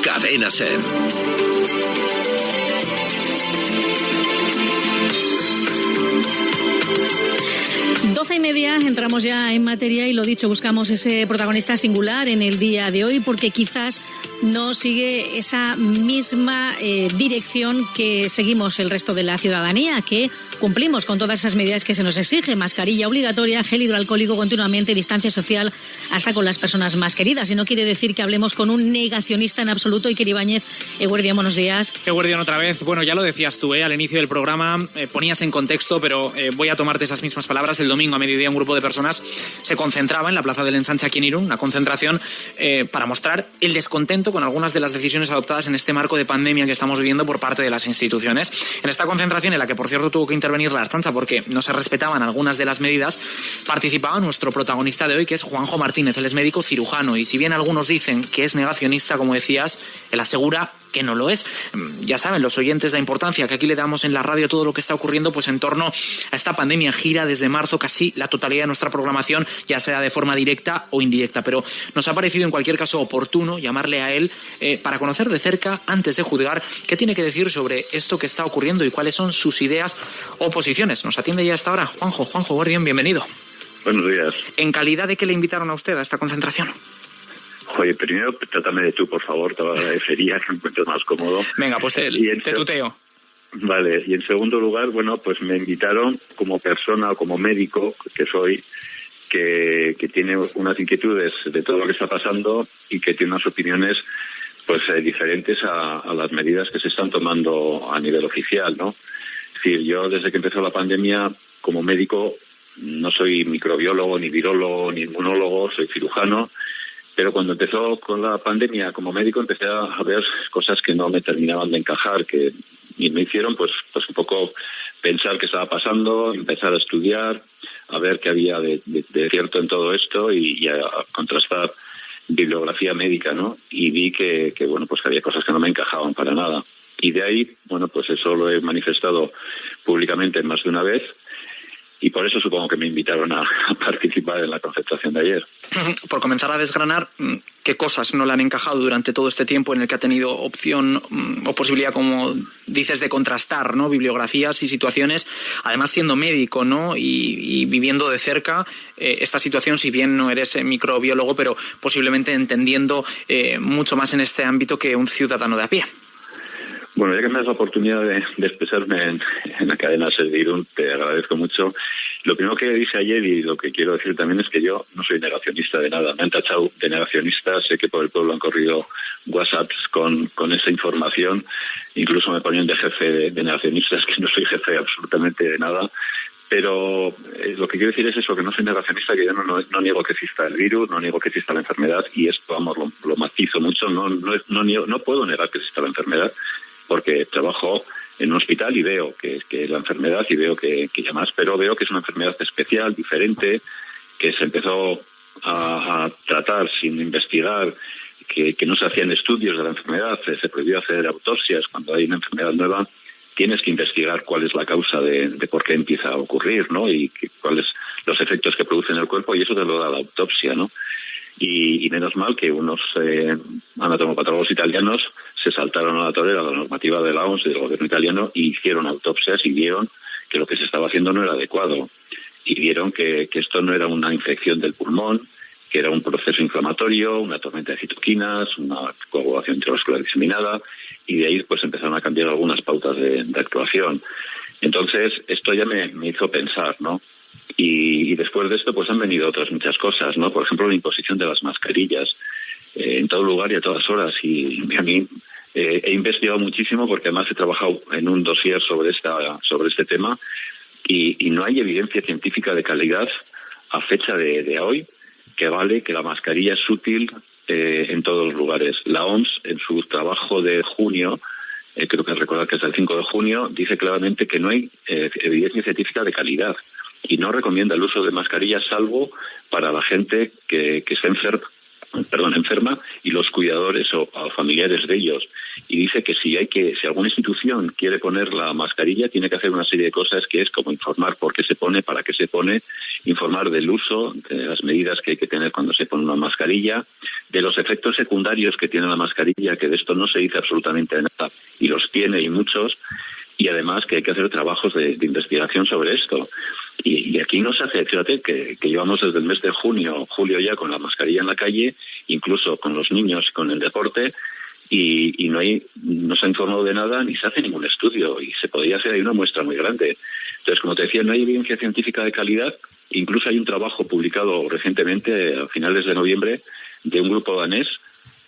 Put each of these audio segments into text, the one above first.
Cadena SER. 12:30, entramos ya en materia y lo dicho, buscamos ese protagonista singular en el día de hoy porque quizás no sigue esa misma dirección que seguimos el resto de la ciudadanía, que cumplimos con todas esas medidas que se nos exige: mascarilla obligatoria, gel hidroalcohólico continuamente, distancia social, hasta con las personas más queridas. Y no quiere decir que hablemos con un negacionista en absoluto. Iker Ibáñez, Eguerdión, buenos días. Eguerdión, otra vez. Bueno, ya lo decías tú, al inicio del programa, ponías en contexto, pero voy a tomarte esas mismas palabras. El domingo a mediodía un grupo de personas se concentraba en la Plaza del Ensanche aquí en Irún, una concentración para mostrar el descontento con algunas de las decisiones adoptadas en este marco de pandemia que estamos viviendo por parte de las instituciones. En esta concentración, en la que por cierto tuvo que intervenir la Ertzaintza porque no se respetaban algunas de las medidas, participaba nuestro protagonista de hoy, que es Juanjo Martínez. Él es médico cirujano y si bien algunos dicen que es negacionista, como decías, él asegura que no lo es. Ya saben los oyentes la importancia que aquí le damos en la radio a todo lo que está ocurriendo pues en torno a esta pandemia. Gira desde marzo casi la totalidad de nuestra programación, ya sea de forma directa o indirecta, pero nos ha parecido en cualquier caso oportuno llamarle a él para conocer de cerca, antes de juzgar, qué tiene que decir sobre esto que está ocurriendo y cuáles son sus ideas o posiciones. Nos atiende ya hasta ahora Juanjo Eguerdión, bienvenido. Buenos días. ¿En calidad de qué le invitaron a usted a esta concentración? Oye, primero trátame de tú, por favor, te lo agradecería, que me encuentres más cómodo. Venga, pues te tuteo. Vale, y en segundo lugar, bueno, pues me invitaron como persona o como médico que soy, que tiene unas inquietudes de todo lo que está pasando y que tiene unas opiniones pues diferentes a las medidas que se están tomando a nivel oficial, ¿no? Es decir, yo desde que empezó la pandemia como médico no soy microbiólogo, ni virólogo, ni inmunólogo, soy cirujano. Pero cuando empezó con la pandemia como médico empecé a ver cosas que no me terminaban de encajar, y me hicieron pues un poco pensar qué estaba pasando, empezar a estudiar, a ver qué había de cierto en todo esto y a contrastar bibliografía médica, ¿no? Y vi que bueno, pues que había cosas que no me encajaban para nada. Y de ahí, bueno, pues eso lo he manifestado públicamente más de una vez. Y por eso supongo que me invitaron a participar en la concentración de ayer. Por comenzar a desgranar, ¿qué cosas no le han encajado durante todo este tiempo en el que ha tenido opción o posibilidad, como dices, de contrastar, ¿no?, bibliografías y situaciones, además siendo médico, ¿no?, y viviendo de cerca esta situación, si bien no eres microbiólogo, pero posiblemente entendiendo mucho más en este ámbito que un ciudadano de a pie? Bueno, ya que me das la oportunidad de expresarme en la cadena SER de Irún, te agradezco mucho. Lo primero que dije ayer y lo que quiero decir también es que yo no soy negacionista de nada. Me han tachado de negacionista, sé que por el pueblo han corrido WhatsApps con esa información. Incluso me ponían de jefe de negacionistas, que no soy jefe absolutamente de nada. Pero lo que quiero decir es eso, que no soy negacionista, que yo no niego que exista el virus, no niego que exista la enfermedad, y esto, vamos, lo matizo mucho. No puedo negar que exista la enfermedad, porque trabajo en un hospital y veo que la enfermedad y veo que ya más, pero veo que es una enfermedad especial, diferente, que se empezó a tratar sin investigar, que no se hacían estudios de la enfermedad, se prohibió hacer autopsias cuando hay una enfermedad nueva. Tienes que investigar cuál es la causa de por qué empieza a ocurrir, ¿no? Y cuáles los efectos que produce en el cuerpo, y eso te lo da la autopsia, ¿no? Y menos mal que unos anatomopatólogos italianos se saltaron a la torera la normativa de la OMS y del gobierno italiano y hicieron autopsias y vieron que lo que se estaba haciendo no era adecuado. Y vieron que esto no era una infección del pulmón, que era un proceso inflamatorio, una tormenta de citoquinas, una coagulación intravascular diseminada, y de ahí pues empezaron a cambiar algunas pautas de actuación. Entonces, esto ya me hizo pensar, ¿no? Y después de esto pues han venido otras muchas cosas, ¿no? Por ejemplo, la imposición de las mascarillas en todo lugar y a todas horas. Y a mí he investigado muchísimo porque además he trabajado en un dossier sobre este tema y no hay evidencia científica de calidad a fecha de hoy que vale que la mascarilla es útil en todos los lugares. La OMS, en su trabajo de junio, creo que recordar que es el 5 de junio, dice claramente que no hay evidencia científica de calidad y no recomienda el uso de mascarillas salvo para la gente que está enferma enferma y los cuidadores o familiares de ellos. Y dice que si alguna institución quiere poner la mascarilla, tiene que hacer una serie de cosas, que es como informar por qué se pone, para qué se pone, informar del uso, de las medidas que hay que tener cuando se pone una mascarilla, de los efectos secundarios que tiene la mascarilla, que de esto no se dice absolutamente nada, y los tiene, y muchos, y además que hay que hacer trabajos de investigación sobre esto. Y aquí no se hace, fíjate que llevamos desde el mes de julio ya con la mascarilla en la calle, incluso con los niños, con el deporte, y no se ha informado de nada ni se hace ningún estudio, y se podría hacer ahí una muestra muy grande. Entonces, como te decía, no hay evidencia científica de calidad. Incluso hay un trabajo publicado recientemente, a finales de noviembre, de un grupo danés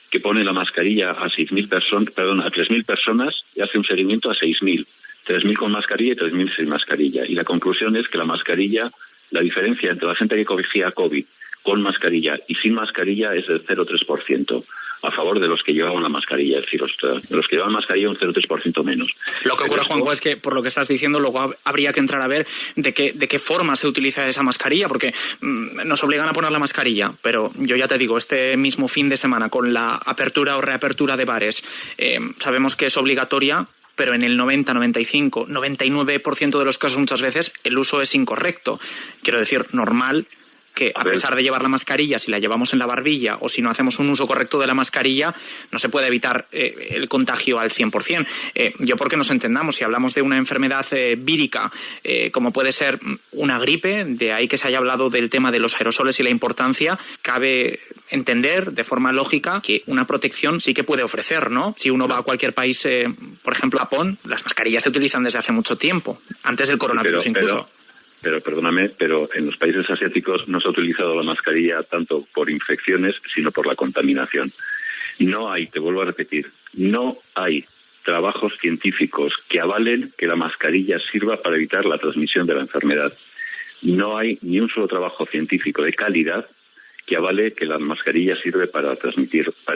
que pone la mascarilla a 3.000 personas y hace un seguimiento a 6.000. 3.000 con mascarilla y 3.000 sin mascarilla. Y la conclusión es que la mascarilla, la diferencia entre la gente que cogía COVID con mascarilla y sin mascarilla es del 0,3%, a favor de los que llevaban la mascarilla. Es decir, de los que llevaban mascarilla un 0,3% menos. Lo que ocurre, Juanjo, es que por lo que estás diciendo luego habría que entrar a ver de qué forma se utiliza esa mascarilla, porque nos obligan a poner la mascarilla, pero yo ya te digo, este mismo fin de semana con la apertura o reapertura de bares, sabemos que es obligatoria, pero en el 90, 95, 99% de los casos muchas veces el uso es incorrecto. Quiero decir, normal que a pesar de llevar la mascarilla, si la llevamos en la barbilla o si no hacemos un uso correcto de la mascarilla, no se puede evitar el contagio al 100%. Yo, porque nos entendamos, si hablamos de una enfermedad vírica, como puede ser una gripe, de ahí que se haya hablado del tema de los aerosoles y la importancia, cabe entender de forma lógica que una protección sí que puede ofrecer, ¿no? Si uno va a cualquier país, por ejemplo, Japón, las mascarillas se utilizan desde hace mucho tiempo, antes del coronavirus incluso. Pero perdóname, pero en los países asiáticos no se ha utilizado la mascarilla tanto por infecciones, sino por la contaminación. No hay, te vuelvo a repetir, no hay trabajos científicos que avalen que la mascarilla sirva para evitar la transmisión de la enfermedad. No hay ni un solo trabajo científico de calidad que avale que la mascarilla sirve para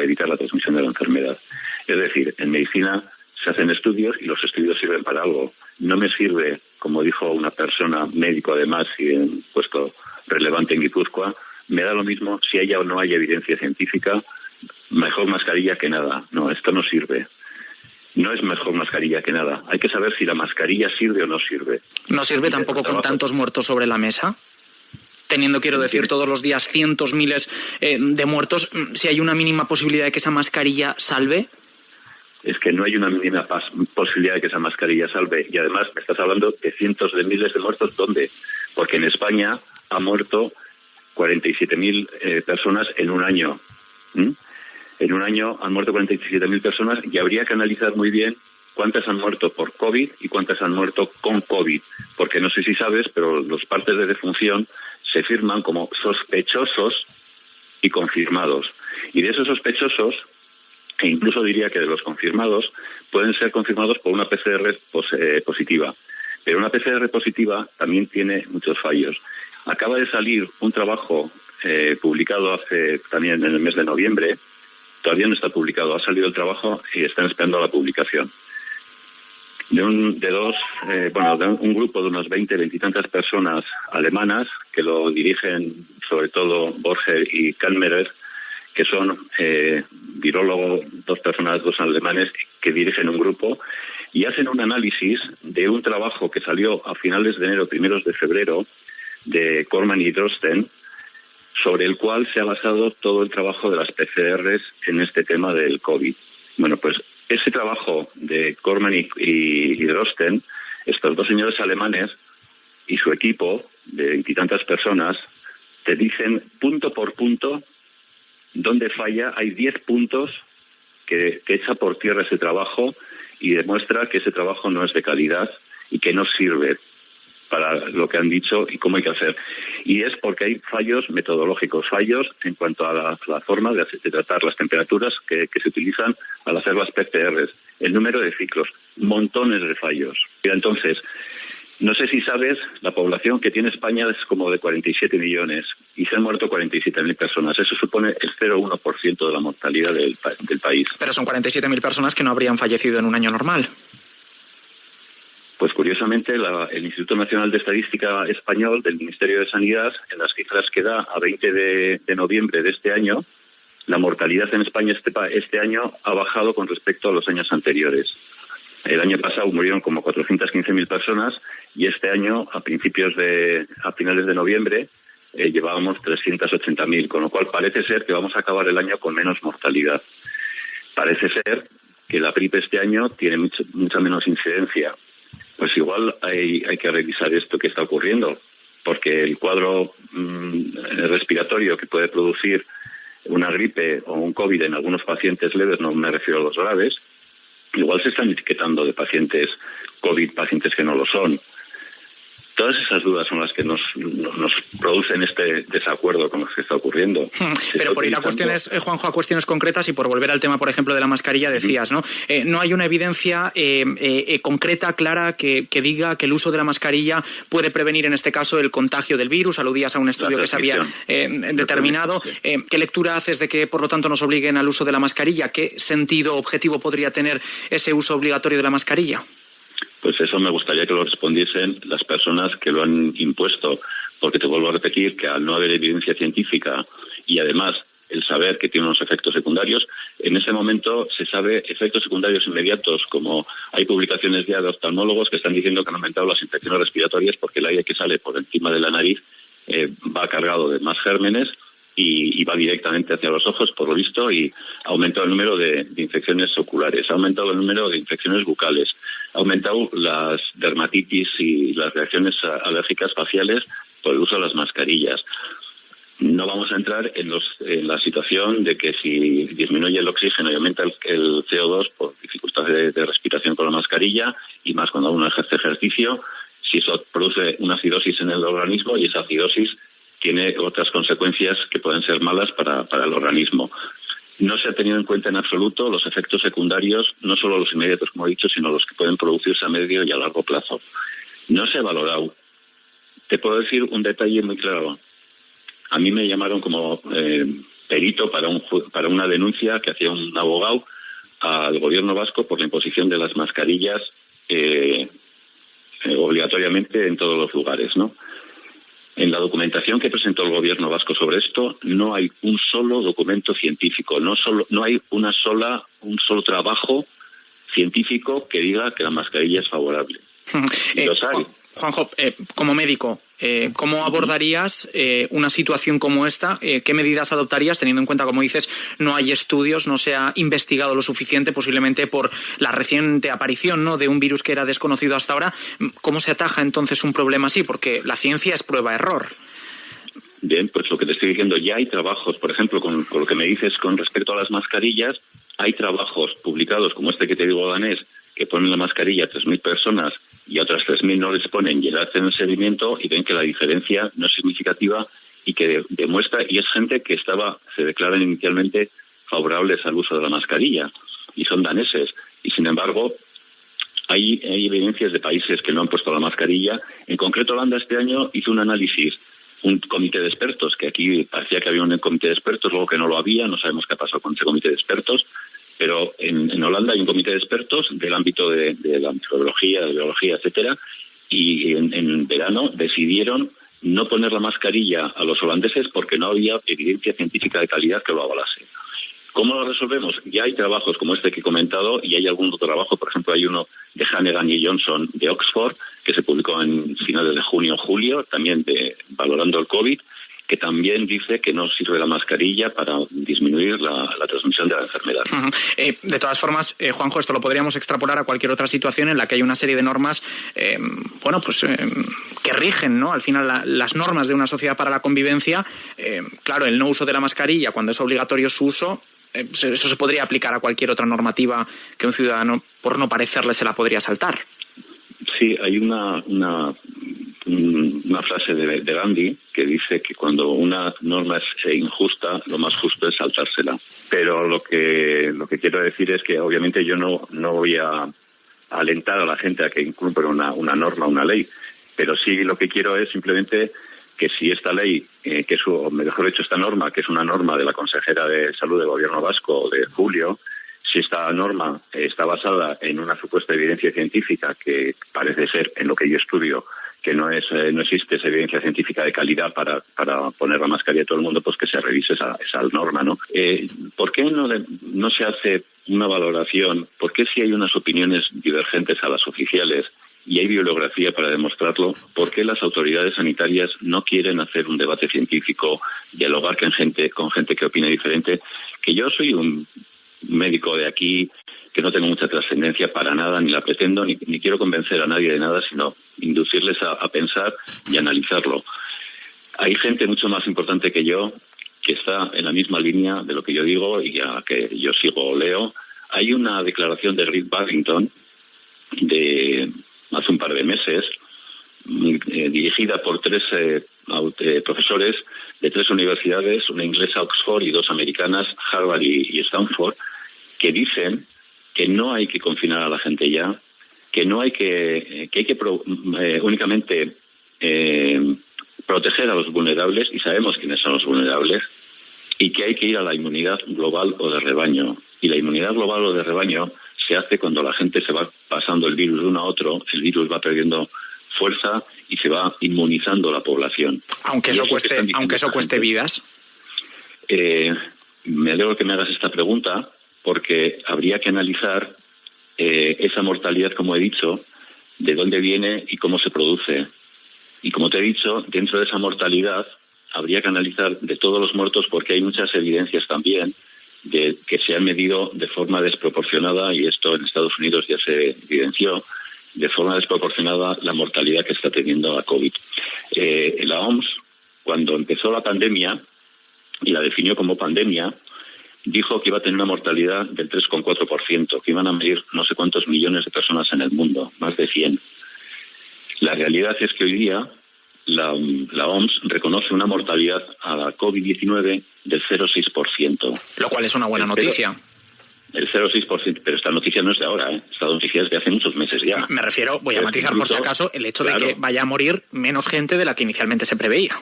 evitar la transmisión de la enfermedad. Es decir, en medicina se hacen estudios y los estudios sirven para algo. No me sirve, como dijo una persona, médico además y en un puesto relevante en Guipúzcoa, me da lo mismo si haya o no haya evidencia científica, mejor mascarilla que nada. No, esto no sirve. No es mejor mascarilla que nada. Hay que saber si la mascarilla sirve o no sirve. ¿No sirve tampoco con tantos muertos sobre la mesa? Teniendo, quiero decir, todos los días cientos, miles de muertos, si hay una mínima posibilidad de que esa mascarilla salve. Es que no hay una mínima posibilidad de que esa mascarilla salve. Y además me estás hablando de cientos de miles de muertos. ¿Dónde? Porque en España ha muerto 47.000 personas en un año. En un año han muerto 47.000 personas y habría que analizar muy bien cuántas han muerto por COVID y cuántas han muerto con COVID. Porque no sé si sabes, pero los partes de defunción se firman como sospechosos y confirmados. Y de esos sospechosos, e incluso diría que de los confirmados, pueden ser confirmados por una PCR positiva. Pero una PCR positiva también tiene muchos fallos. Acaba de salir un trabajo publicado también en el mes de noviembre, todavía no está publicado, ha salido el trabajo y están esperando la publicación. De un grupo de unas 20 y tantas personas alemanas que lo dirigen sobre todo Borger y Kalmerer, que son virólogos, dos alemanes que dirigen un grupo y hacen un análisis de un trabajo que salió a finales de enero, primeros de febrero, de Corman y Drosten, sobre el cual se ha basado todo el trabajo de las PCRs en este tema del COVID. Bueno, pues ese trabajo de Corman y Drosten, estos dos señores alemanes y su equipo de 20 y tantas personas, te dicen punto por punto dónde falla. Hay 10 puntos que echa por tierra ese trabajo y demuestra que ese trabajo no es de calidad y que no sirve para lo que han dicho y cómo hay que hacer. Y es porque hay fallos metodológicos, fallos en cuanto a la forma de tratar las temperaturas que se utilizan al hacer las PCRs, el número de ciclos, montones de fallos. Entonces, no sé si sabes, la población que tiene España es como de 47 millones y se han muerto 47.000 personas. Eso supone el 0,1% de la mortalidad del país. Pero son 47.000 personas que no habrían fallecido en un año normal. Pues curiosamente el Instituto Nacional de Estadística Español del Ministerio de Sanidad, en las cifras que da a 20 de noviembre de este año, la mortalidad en España este año ha bajado con respecto a los años anteriores. El año pasado murieron como 415.000 personas y este año, a finales de noviembre, llevábamos 380.000, con lo cual parece ser que vamos a acabar el año con menos mortalidad. Parece ser que la gripe este año tiene mucha menos incidencia. Pues igual hay que revisar esto que está ocurriendo, porque el cuadro respiratorio que puede producir una gripe o un COVID en algunos pacientes leves, no me refiero a los graves, igual se están etiquetando de pacientes COVID, pacientes que no lo son. Todas esas dudas son las que nos producen este desacuerdo con lo que está ocurriendo. Pero por ir a cuestiones, Juanjo, a cuestiones concretas y por volver al tema, por ejemplo, de la mascarilla, decías, ¿no? No hay una evidencia concreta, clara, que diga que el uso de la mascarilla puede prevenir, en este caso, el contagio del virus. Aludías a un estudio que se había determinado. ¿Qué lectura haces de que, por lo tanto, nos obliguen al uso de la mascarilla? ¿Qué sentido objetivo podría tener ese uso obligatorio de la mascarilla? Pues eso me gustaría que lo respondiesen las personas que lo han impuesto, porque te vuelvo a repetir que al no haber evidencia científica y además el saber que tiene unos efectos secundarios, en ese momento se sabe efectos secundarios inmediatos, como hay publicaciones ya de oftalmólogos que están diciendo que han aumentado las infecciones respiratorias porque el aire que sale por encima de la nariz va cargado de más gérmenes y va directamente hacia los ojos, por lo visto, y ha aumentado el número de infecciones oculares, ha aumentado el número de infecciones bucales, ha aumentado las dermatitis y las reacciones alérgicas faciales por el uso de las mascarillas. No vamos a entrar en la situación de que si disminuye el oxígeno y aumenta el CO2 por dificultades de respiración con la mascarilla, y más cuando uno ejerce ejercicio, si eso produce una acidosis en el organismo y esa acidosis tiene otras consecuencias que pueden ser malas para el organismo. No se ha tenido en cuenta en absoluto los efectos secundarios, no solo los inmediatos, como he dicho, sino los que pueden producirse a medio y a largo plazo. No se ha valorado. Te puedo decir un detalle muy claro. A mí me llamaron como perito para una denuncia que hacía un abogado al gobierno vasco por la imposición de las mascarillas obligatoriamente en todos los lugares, ¿no? En la documentación que presentó el gobierno vasco sobre esto no hay un solo documento científico, no hay un solo trabajo científico que diga que la mascarilla es favorable. Los hay. Juanjo, como médico, ¿cómo abordarías una situación como esta? ¿Qué medidas adoptarías, teniendo en cuenta, como dices, no hay estudios, no se ha investigado lo suficiente, posiblemente por la reciente aparición, ¿no?, de un virus que era desconocido hasta ahora? ¿Cómo se ataja entonces un problema así? Porque la ciencia es prueba-error. Bien, pues lo que te estoy diciendo, ya hay trabajos, por ejemplo, con lo que me dices con respecto a las mascarillas, hay trabajos publicados como este que te digo danés, que ponen la mascarilla a 3.000 personas y a otras 3.000 no les ponen, y le hacen el seguimiento y ven que la diferencia no es significativa y que demuestra, y es gente que se declaran inicialmente favorables al uso de la mascarilla, y son daneses, y sin embargo hay evidencias de países que no han puesto la mascarilla. En concreto, Holanda este año hizo un análisis, un comité de expertos, que aquí parecía que había un comité de expertos, luego que no lo había, no sabemos qué ha pasado con ese comité de expertos, pero en Holanda hay un comité de expertos del ámbito de la microbiología, de biología, etcétera, y en verano decidieron no poner la mascarilla a los holandeses porque no había evidencia científica de calidad que lo avalase. ¿Cómo lo resolvemos? Ya hay trabajos como este que he comentado y hay algún otro trabajo, por ejemplo, hay uno de Hannigan y Johnson de Oxford, que se publicó en finales de junio o julio, también valorando el COVID, que también dice que no sirve la mascarilla para disminuir la transmisión de la enfermedad. De todas formas, Juanjo, esto lo podríamos extrapolar a cualquier otra situación en la que hay una serie de normas que rigen, ¿no?, al final las normas de una sociedad para la convivencia. Claro, el no uso de la mascarilla, cuando es obligatorio su uso, eso se podría aplicar a cualquier otra normativa que un ciudadano, por no parecerle, se la podría saltar. Sí, hay una frase de Gandhi que dice que cuando una norma es injusta, lo más justo es saltársela. Pero lo que quiero decir es que obviamente yo no voy a alentar a la gente a que incumpla una norma, una ley, pero sí lo que quiero es simplemente que si esta ley, o mejor dicho, esta norma, que es una norma de la consejera de Salud del Gobierno Vasco de julio, si esta norma está basada en una supuesta evidencia científica que parece ser, en lo que yo estudio, que no existe esa evidencia científica de calidad para poner la mascarilla a todo el mundo, pues que se revise esa norma, ¿no? ¿Por qué no se hace una valoración? ¿Por qué si hay unas opiniones divergentes a las oficiales y hay bibliografía para demostrarlo, por qué las autoridades sanitarias no quieren hacer un debate científico, dialogar con gente que opine diferente? Que yo soy un médico de aquí, que no tengo mucha trascendencia para nada, ni la pretendo, ni quiero convencer a nadie de nada, sino inducirles a pensar y analizarlo. Hay gente mucho más importante que yo que está en la misma línea de lo que yo digo y a que yo sigo o leo. Hay una declaración de Rick Barrington de hace un par de meses, dirigida por 3 profesores de 3 universidades, una inglesa, Oxford, y 2 americanas, Harvard y Stanford, que dicen que no hay que confinar a la gente ya, que no hay que únicamente proteger a los vulnerables, y sabemos quiénes son los vulnerables, y que hay que ir a la inmunidad global o de rebaño. Y la inmunidad global o de rebaño se hace cuando la gente se va pasando el virus de uno a otro, el virus va perdiendo fuerza y se va inmunizando la población. Aunque eso cueste vidas. Me alegro que me hagas esta pregunta, porque habría que analizar esa mortalidad, como he dicho, de dónde viene y cómo se produce. Y como te he dicho, dentro de esa mortalidad habría que analizar de todos los muertos, porque hay muchas evidencias también de que se ha medido de forma desproporcionada, y esto en Estados Unidos ya se evidenció, de forma desproporcionada la mortalidad que está teniendo la COVID. La OMS, cuando empezó la pandemia, y la definió como pandemia, dijo que iba a tener una mortalidad del 3,4%, que iban a medir no sé cuántos millones de personas en el mundo, más de 100. La realidad es que hoy día la OMS reconoce una mortalidad a la COVID-19 del 0,6%. Lo cual es una buena noticia. El 0,6%, pero esta noticia no es de ahora, ¿eh? Esta noticia es de hace muchos meses ya. Me refiero, voy a matizar por si acaso, el hecho de que vaya a morir menos gente de la que inicialmente se preveía.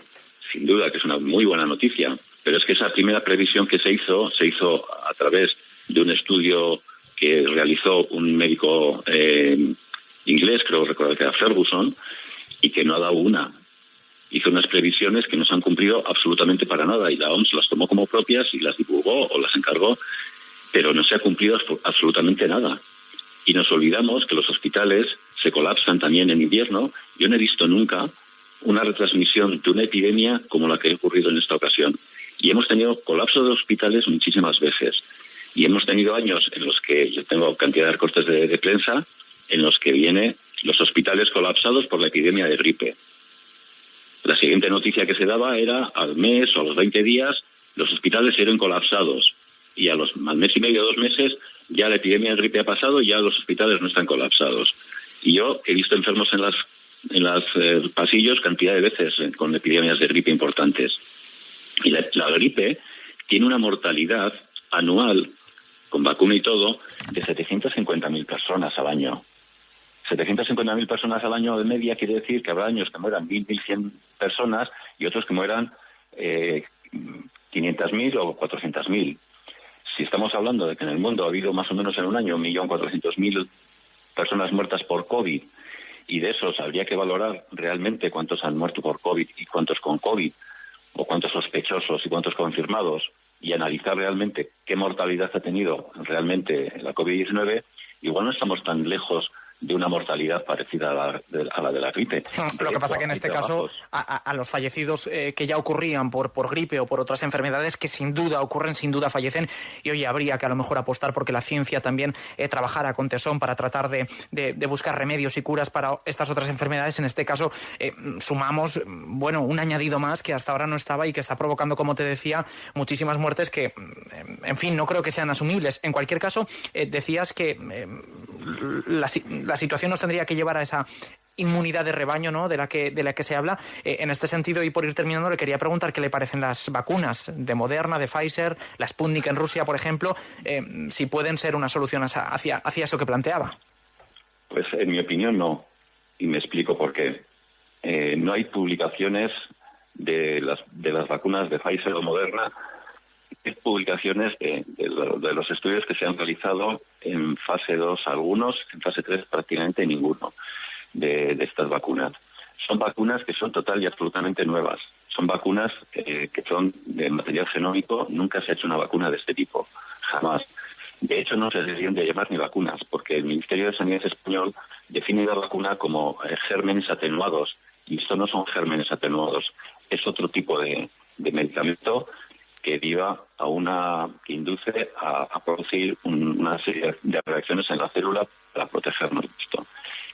Sin duda, que es una muy buena noticia. Pero es que esa primera previsión que se hizo a través de un estudio que realizó un médico inglés, creo recordar que era Ferguson, y que no ha dado una. Hizo unas previsiones que no se han cumplido absolutamente para nada, y la OMS las tomó como propias y las divulgó o las encargó, pero no se ha cumplido absolutamente nada. Y nos olvidamos que los hospitales se colapsan también en invierno. Yo no he visto nunca una retransmisión de una epidemia como la que ha ocurrido en esta ocasión. Y hemos tenido colapso de hospitales muchísimas veces. Y hemos tenido años en los que, yo tengo cantidad de recortes de prensa, en los que viene los hospitales colapsados por la epidemia de gripe. La siguiente noticia que se daba era al mes o a los 20 días los hospitales eran colapsados. Y al mes y medio, 2 meses, ya la epidemia de gripe ha pasado y ya los hospitales no están colapsados. Y yo he visto enfermos en los pasillos cantidad de veces con epidemias de gripe importantes. Y la gripe tiene una mortalidad anual, con vacuna y todo, de 750.000 personas al año. 750.000 personas al año de media quiere decir que habrá años que mueran 1.000, 1.100 personas y otros que mueran 500.000 o 400.000. Si estamos hablando de que en el mundo ha habido más o menos en un año 1.400.000 personas muertas por COVID, y de esos habría que valorar realmente cuántos han muerto por COVID y cuántos con COVID, o cuántos sospechosos y cuántos confirmados, y analizar realmente qué mortalidad ha tenido realmente la COVID-19, igual no estamos tan lejos de una mortalidad parecida a la de la gripe. Lo que pasa que en este caso a los fallecidos que ya ocurrían por gripe o por otras enfermedades que sin duda ocurren, sin duda fallecen, y hoy habría que a lo mejor apostar porque la ciencia también trabajara con tesón para tratar de buscar remedios y curas para estas otras enfermedades. En este caso sumamos un añadido más que hasta ahora no estaba y que está provocando, como te decía, muchísimas muertes que, en fin, no creo que sean asumibles. En cualquier caso, decías que la situación nos tendría que llevar a esa inmunidad de rebaño, ¿no?, de la que se habla. En este sentido, y por ir terminando, le quería preguntar qué le parecen las vacunas de Moderna, de Pfizer, la Sputnik en Rusia, por ejemplo, si pueden ser una solución hacia eso que planteaba. Pues en mi opinión no, y me explico por qué. No hay publicaciones de las vacunas de Pfizer o Moderna, publicaciones de los estudios que se han realizado en fase 2 algunos, en fase 3 prácticamente ninguno de estas vacunas. son vacunas que son total y absolutamente nuevas. Son vacunas que son de material genómico. Nunca se ha hecho una vacuna de este tipo, jamás. De hecho, no se deberían de llamar ni vacunas, porque el Ministerio de Sanidad español define la vacuna como gérmenes atenuados, y esto no son gérmenes atenuados, es otro tipo de medicamento que que induce a producir una serie de reacciones en la célula para protegernos de esto.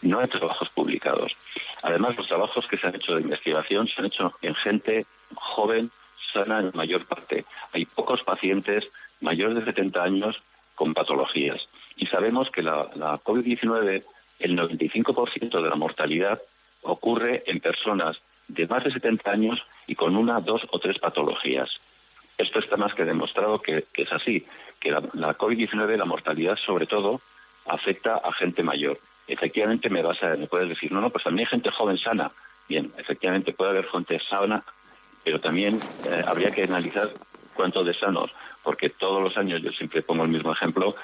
No hay trabajos publicados. Además, los trabajos que se han hecho de investigación se han hecho en gente joven, sana en mayor parte. Hay pocos pacientes mayores de 70 años con patologías. Y sabemos que la COVID-19, el 95% de la mortalidad ocurre en personas de más de 70 años y con 1, 2 o 3 patologías. Esto está más que demostrado que es así, que la COVID-19, la mortalidad sobre todo, afecta a gente mayor. Efectivamente me puedes decir, no, pues también hay gente joven sana. Bien, efectivamente puede haber gente sana, pero también habría que analizar cuántos de sanos, porque todos los años, yo siempre pongo el mismo ejemplo,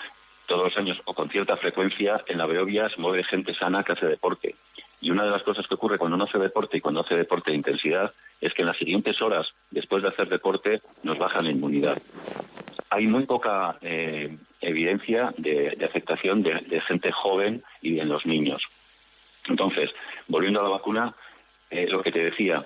todos los años o con cierta frecuencia en la Beovia se mueve gente sana que hace deporte. Y una de las cosas que ocurre cuando uno hace deporte y cuando hace deporte de intensidad es que en las siguientes horas después de hacer deporte nos baja la inmunidad. Hay muy poca evidencia de afectación de gente joven y en los niños. Entonces, volviendo a la vacuna, lo que te decía,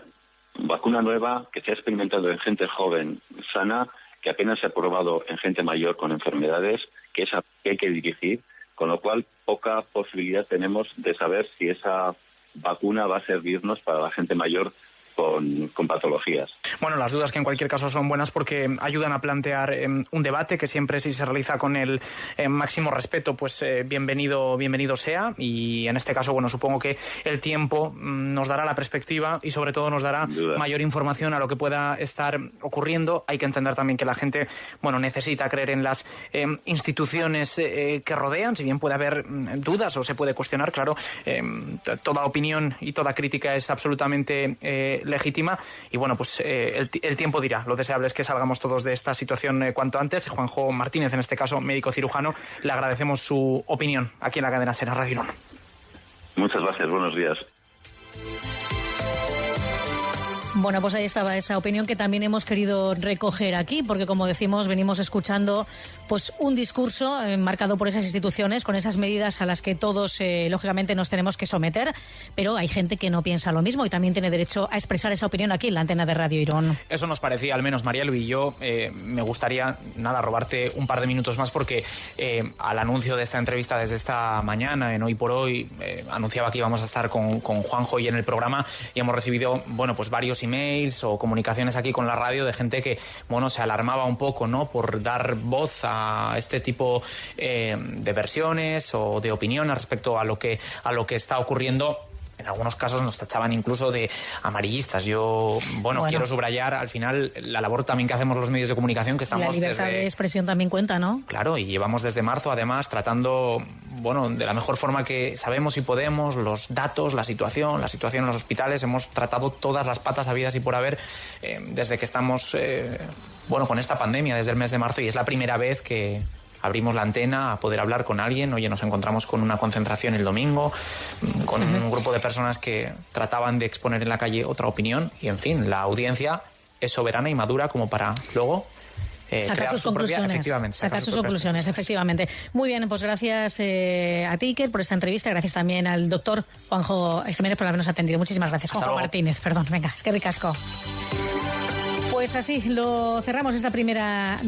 vacuna nueva que se ha experimentado en gente joven sana, que apenas se ha probado en gente mayor con enfermedades, que hay que dirigir, con lo cual poca posibilidad tenemos de saber si esa vacuna va a servirnos para la gente mayor con patologías. Bueno, las dudas que en cualquier caso son buenas porque ayudan a plantear un debate que siempre, si se realiza con el máximo respeto, pues bienvenido sea, y en este caso, bueno, supongo que el tiempo nos dará la perspectiva y sobre todo nos dará mayor información a lo que pueda estar ocurriendo. Hay que entender también que la gente, bueno, necesita creer en las instituciones que rodean, si bien puede haber dudas o se puede cuestionar, claro, toda opinión y toda crítica es absolutamente legítima, y bueno, pues el tiempo dirá. Lo deseable es que salgamos todos de esta situación cuanto antes. Juanjo Martínez, en este caso médico cirujano, le agradecemos su opinión aquí en la cadena SER Radio 1. Muchas gracias, buenos días. Bueno, pues ahí estaba esa opinión que también hemos querido recoger aquí, porque como decimos, venimos escuchando pues un discurso marcado por esas instituciones, con esas medidas a las que todos lógicamente nos tenemos que someter, pero hay gente que no piensa lo mismo y también tiene derecho a expresar esa opinión aquí en la antena de Radio Irún. Eso nos parecía, al menos Marielu, y yo me gustaría robarte un par de minutos más, porque al anuncio de esta entrevista desde esta mañana en Hoy por Hoy anunciaba que íbamos a estar con Juanjo y en el programa, y hemos recibido, bueno, pues varios emails o comunicaciones aquí con la radio de gente que, bueno, se alarmaba un poco, ¿no?, por dar voz a este tipo de versiones o de opiniones respecto a lo que está ocurriendo. En algunos casos nos tachaban incluso de amarillistas. Yo, bueno, quiero subrayar al final la labor también que hacemos los medios de comunicación, que estamos la libertad de expresión también cuenta, ¿no? Claro, y llevamos desde marzo, además, tratando, bueno, de la mejor forma que sabemos y podemos, los datos, la situación en los hospitales. Hemos tratado todas las patas habidas y por haber desde que estamos, con esta pandemia, desde el mes de marzo, y es la primera vez que abrimos la antena a poder hablar con alguien. Oye, nos encontramos con una concentración el domingo, con un grupo de personas que trataban de exponer en la calle otra opinión, y en fin, la audiencia es soberana y madura como para luego sacar sus conclusiones. Sacar sus conclusiones, efectivamente. Muy bien, pues gracias a ti, Iker, por esta entrevista. Gracias también al doctor Juanjo Jiménez por habernos atendido. Muchísimas gracias. Juanjo Martínez, perdón. Venga, es que ricasco. Pues así lo cerramos esta primera